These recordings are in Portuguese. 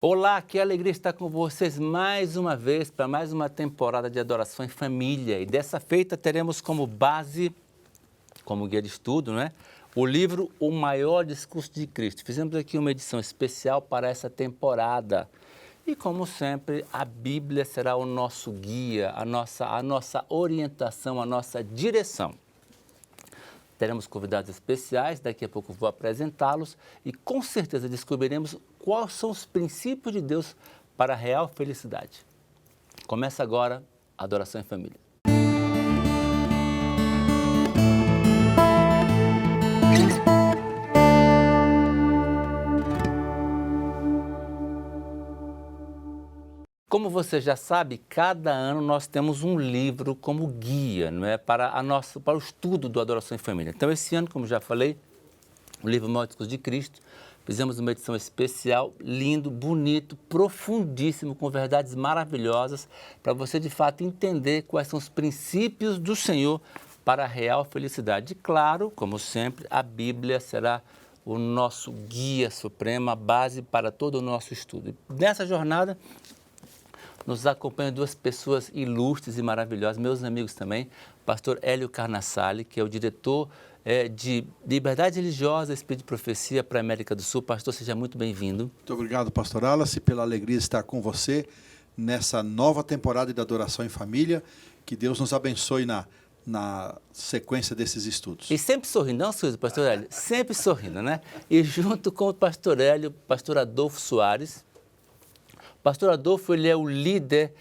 Olá, que alegria estar com vocês mais uma vez para mais uma temporada de Adoração em Família. E dessa feita teremos como base, como guia de estudo, o livro O Maior Discurso de Cristo. Fizemos aqui uma edição especial para essa temporada. E como sempre, a Bíblia será o nosso guia, a nossa orientação, a nossa direção. Teremos convidados especiais, daqui a pouco vou apresentá-los e com certeza descobriremos quais são os princípios de Deus para a real felicidade. Começa agora a Adoração em Família. Como você já sabe, cada ano nós temos um livro como guia, para o estudo do Adoração em Família. Então, esse ano, como já falei, o livro Maior Discurso de Cristo, fizemos uma edição especial, lindo, bonito, profundíssimo, com verdades maravilhosas, para você, de fato, entender quais são os princípios do Senhor para a real felicidade. E, claro, como sempre, a Bíblia será o nosso guia supremo, a base para todo o nosso estudo. E nessa jornada, nos acompanham duas pessoas ilustres e maravilhosas, meus amigos também, pastor Hélio Carnassale, que é o diretor de Liberdade Religiosa, Espírito de Profecia para a América do Sul. Pastor, seja muito bem-vindo. Muito obrigado, pastor Wallace, pela alegria de estar com você nessa nova temporada de Adoração em Família. Que Deus nos abençoe na sequência desses estudos. E sempre sorrindo, não, pastor Hélio? Sempre sorrindo, né? E junto com o pastor Hélio, pastor Adolfo Soares. Pastor Adolfo, ele é o líder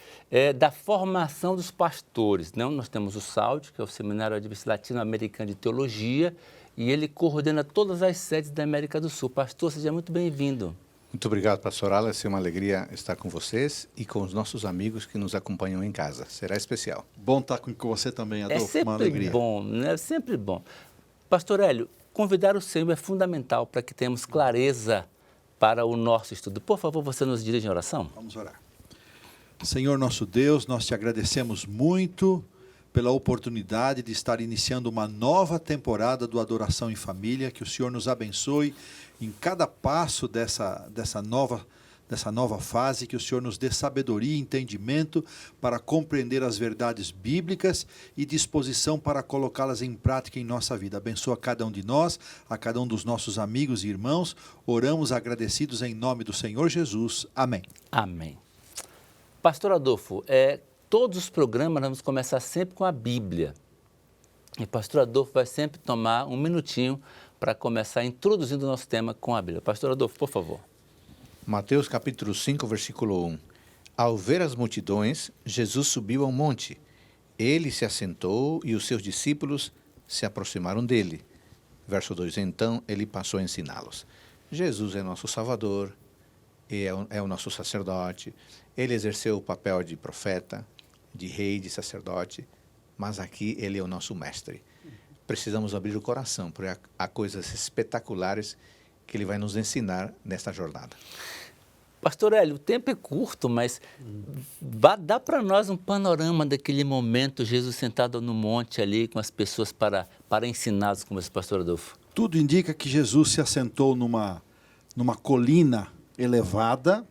da formação dos pastores. Nós temos o SAUD, que é o Seminário Adventista Latino-Americano de Teologia, e ele coordena todas as sedes da América do Sul. Pastor, seja muito bem-vindo. Muito obrigado, pastor Wallace. É uma alegria estar com vocês e com os nossos amigos que nos acompanham em casa. Será especial. Bom estar com você também, Adolfo. É sempre uma alegria. Bom, né? É sempre bom. Pastor Hélio, convidar o Senhor é fundamental para que tenhamos clareza para o nosso estudo. Por favor, você nos dirige em oração? Vamos orar. Senhor nosso Deus, nós te agradecemos muito pela oportunidade de estar iniciando uma nova temporada do Adoração em Família. Que o Senhor nos abençoe em cada passo dessa nova fase, que o Senhor nos dê sabedoria e entendimento para compreender as verdades bíblicas e disposição para colocá-las em prática em nossa vida. Abençoa cada um de nós, a cada um dos nossos amigos e irmãos. Oramos agradecidos em nome do Senhor Jesus. Amém. Amém. Pastor Adolfo, todos os programas nós vamos começar sempre com a Bíblia. E o pastor Adolfo vai sempre tomar um minutinho para começar introduzindo o nosso tema com a Bíblia. Pastor Adolfo, por favor. Mateus capítulo 5, versículo 1. Ao ver as multidões, Jesus subiu ao monte. Ele se assentou e os seus discípulos se aproximaram dele. Verso 2. Então ele passou a ensiná-los. Jesus é nosso Salvador, é o nosso sacerdote. Ele exerceu o papel de profeta, de rei, de sacerdote, mas aqui ele é o nosso mestre. Precisamos abrir o coração, porque há coisas espetaculares que ele vai nos ensinar nesta jornada. Pastor Hélio, o tempo é curto, mas dá para nós um panorama daquele momento, Jesus sentado no monte ali com as pessoas para ensiná-los, como esse pastor Adolfo. Tudo indica que Jesus se assentou numa colina elevada,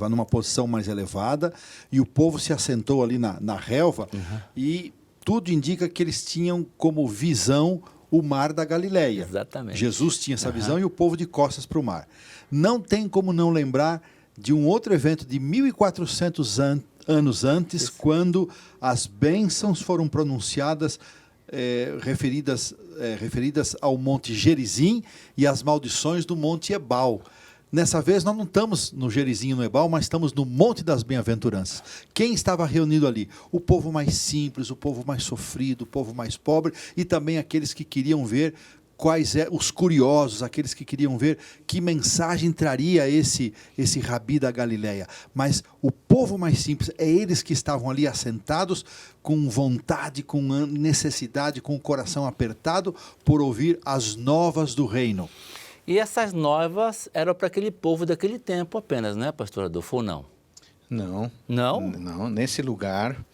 numa posição mais elevada, e o povo se assentou ali na relva, e tudo indica que eles tinham como visão o mar da Galileia. Exatamente. Jesus tinha essa visão e o povo de costas para o mar. Não tem como não lembrar de um outro evento de 1400 anos antes, quando as bênçãos foram pronunciadas, referidas ao Monte Gerizim e as maldições do Monte Ebal. Nessa vez nós não estamos no Gerizim e no Ebal, mas estamos no Monte das Bem-aventuranças. Quem estava reunido ali? O povo mais simples, o povo mais sofrido, o povo mais pobre e também aqueles que queriam ver os curiosos, aqueles que queriam ver que mensagem traria esse Rabi da Galileia. Mas o povo mais simples, eles que estavam ali assentados com vontade, com necessidade, com o coração apertado por ouvir as novas do reino. E essas novas eram para aquele povo daquele tempo apenas, não é, pastor Adolfo, ou não? Não. Não? Não. Nesse lugar,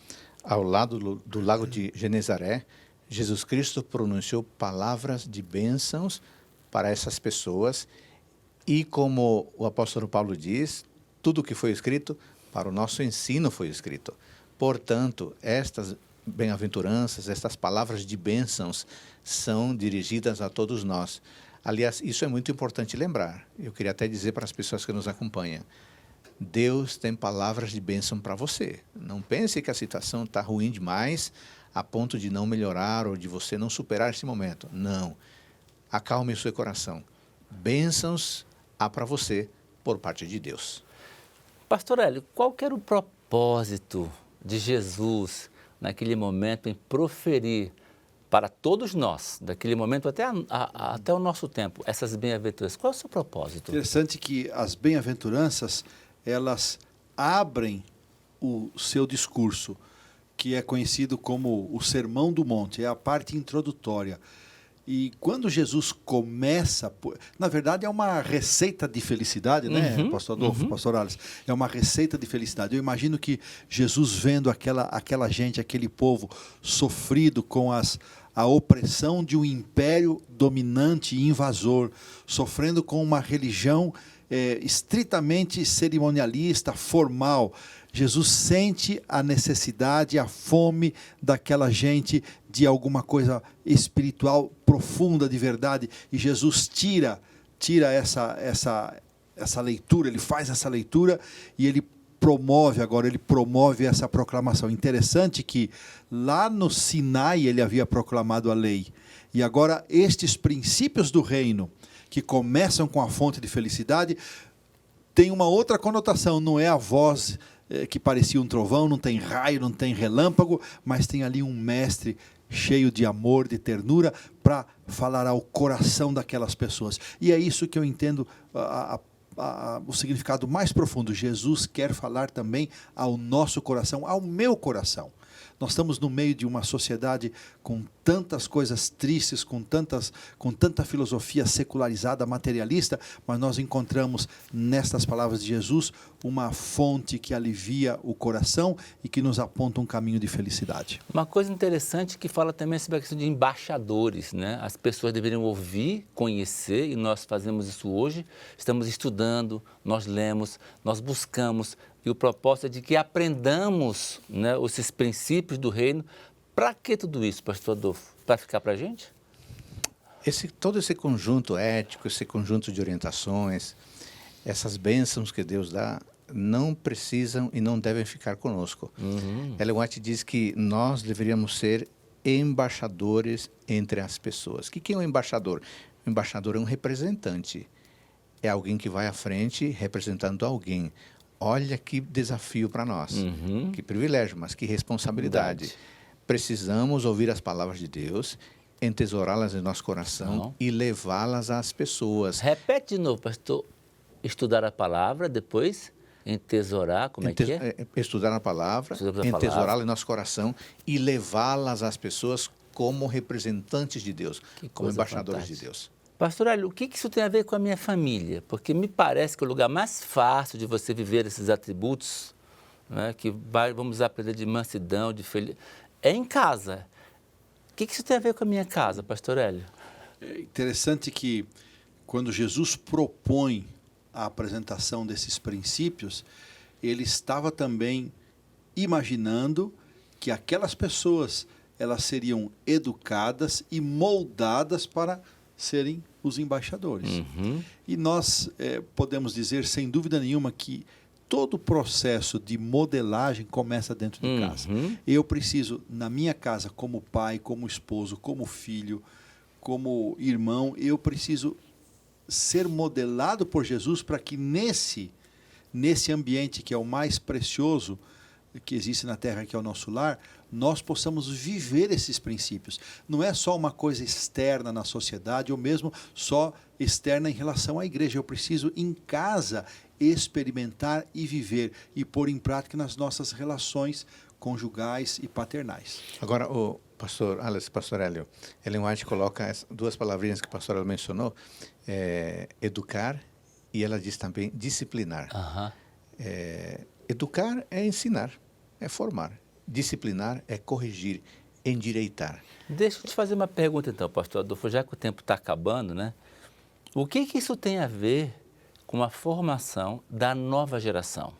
ao lado do lago de Genezaré, Jesus Cristo pronunciou palavras de bênçãos para essas pessoas e, como o apóstolo Paulo diz, tudo que foi escrito, para o nosso ensino foi escrito. Portanto, estas bem-aventuranças, estas palavras de bênçãos são dirigidas a todos nós. Aliás, isso é muito importante lembrar. Eu queria até dizer para as pessoas que nos acompanham, Deus tem palavras de bênção para você. Não pense que a situação está ruim demais a ponto de não melhorar ou de você não superar esse momento. Não. Acalme o seu coração. Bênçãos há para você por parte de Deus. Pastor Hélio, qual que era o propósito de Jesus naquele momento em proferir para todos nós, daquele momento até o nosso tempo, essas bem-aventuranças? Qual é o seu propósito? Interessante que as bem-aventuranças, elas abrem o seu discurso, que é conhecido como o Sermão do Monte, é a parte introdutória. E quando Jesus começa, na verdade é uma receita de felicidade, né, pastor Adolfo, pastor Alice? É uma receita de felicidade. Eu imagino que Jesus vendo aquela gente, aquele povo sofrido com a opressão de um império dominante e invasor, sofrendo com uma religião estritamente cerimonialista, formal. Jesus sente a necessidade, a fome daquela gente de alguma coisa espiritual profunda, de verdade, e Jesus tira essa leitura, ele faz essa leitura e ele promove essa proclamação. Interessante que lá no Sinai ele havia proclamado a lei, e agora estes princípios do reino, que começam com a fonte de felicidade, tem uma outra conotação, não é a voz que parecia um trovão, não tem raio, não tem relâmpago, mas tem ali um mestre cheio de amor, de ternura, para falar ao coração daquelas pessoas. E é isso que eu entendo o significado mais profundo. Jesus quer falar também ao nosso coração, ao meu coração. Nós estamos no meio de uma sociedade com tantas coisas tristes, com tanta filosofia secularizada, materialista, mas nós encontramos nestas palavras de Jesus uma fonte que alivia o coração e que nos aponta um caminho de felicidade. Uma coisa interessante que fala também sobre a questão de embaixadores, né? As pessoas deveriam ouvir, conhecer, e nós fazemos isso hoje. Estamos estudando, nós lemos, nós buscamos, e o propósito é de que aprendamos, né, esses princípios do reino. Para que tudo isso, pastor Adolfo? Para ficar para a gente? Todo esse conjunto ético, esse conjunto de orientações, essas bênçãos que Deus dá, não precisam e não devem ficar conosco. Ellen White diz que nós deveríamos ser embaixadores entre as pessoas. O que é um embaixador? O embaixador é um representante. É alguém que vai à frente representando alguém. Olha que desafio para nós, que privilégio, mas que responsabilidade. Verdade. Precisamos ouvir as palavras de Deus, entesourá-las em nosso coração e levá-las às pessoas. Repete de novo, pastor. Estudar a palavra, depois entesourar, como é que é? Estudar a palavra, entesourá-la em nosso coração e levá-las às pessoas como representantes de Deus, como embaixadores de Deus. Pastor Hélio, o que isso tem a ver com a minha família? Porque me parece que o lugar mais fácil de você viver esses atributos, né, vamos aprender de mansidão, de felicidade, é em casa. O que isso tem a ver com a minha casa, pastor Hélio? É interessante que quando Jesus propõe a apresentação desses princípios, ele estava também imaginando que aquelas pessoas, elas seriam educadas e moldadas para serem os embaixadores. E nós podemos dizer, sem dúvida nenhuma, que todo o processo de modelagem começa dentro de casa. Eu preciso, na minha casa, como pai, como esposo, como filho, como irmão, eu preciso ser modelado por Jesus para que nesse ambiente que é o mais precioso que existe na terra, que é o nosso lar, nós possamos viver esses princípios. Não é só uma coisa externa na sociedade, ou mesmo só externa em relação à igreja. Eu preciso, em casa, experimentar e viver e pôr em prática nas nossas relações conjugais e paternais. Agora, o pastor Hélio, Ellen White coloca as duas palavrinhas que o pastor Hélio mencionou, educar, e ela diz também disciplinar. Educar é ensinar, é formar. Disciplinar é corrigir, endireitar. Deixa eu te fazer uma pergunta então, pastor Adolfo, já que o tempo está acabando, né? O que isso tem a ver com a formação da nova geração.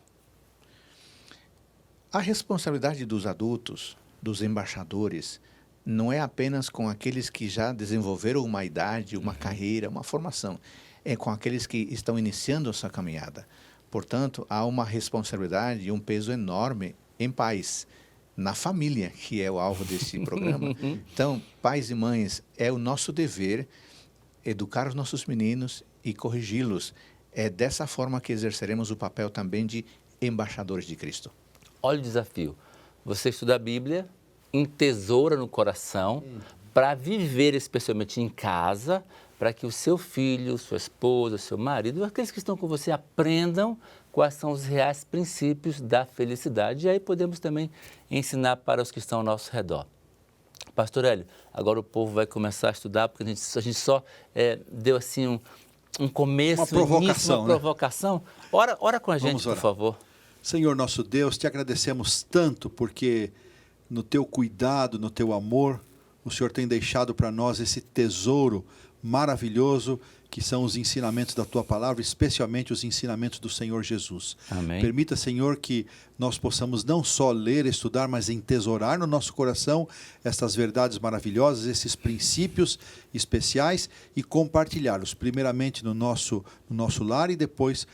A responsabilidade dos adultos, dos embaixadores, não é apenas com aqueles que já desenvolveram uma idade, uma carreira, uma formação. É com aqueles que estão iniciando essa caminhada. Portanto, há uma responsabilidade e um peso enorme em pais, na família, que é o alvo desse programa. Então, pais e mães, é o nosso dever educar os nossos meninos e corrigi-los. É dessa forma que exerceremos o papel também de embaixadores de Cristo. Olha o desafio. Você estuda a Bíblia, entesoura no coração, para viver especialmente em casa, para que o seu filho, sua esposa, seu marido, aqueles que estão com você aprendam quais são os reais princípios da felicidade. E aí podemos também ensinar para os que estão ao nosso redor. Pastor Hélio, agora o povo vai começar a estudar, porque a gente só deu assim um começo, uma provocação, uma provocação. Ora com a gente, por favor. Senhor nosso Deus, te agradecemos tanto porque no teu cuidado, no teu amor, o Senhor tem deixado para nós esse tesouro maravilhoso que são os ensinamentos da tua palavra, especialmente os ensinamentos do Senhor Jesus. Amém. Permita, Senhor, que nós possamos não só ler, estudar, mas entesourar no nosso coração estas verdades maravilhosas, esses princípios especiais e compartilhá-los, primeiramente no nosso lar e depois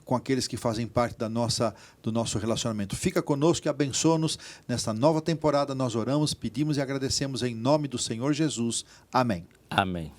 com aqueles que fazem parte do nosso relacionamento. Fica conosco e abençoa-nos nesta nova temporada. Nós oramos, pedimos e agradecemos em nome do Senhor Jesus. Amém. Amém.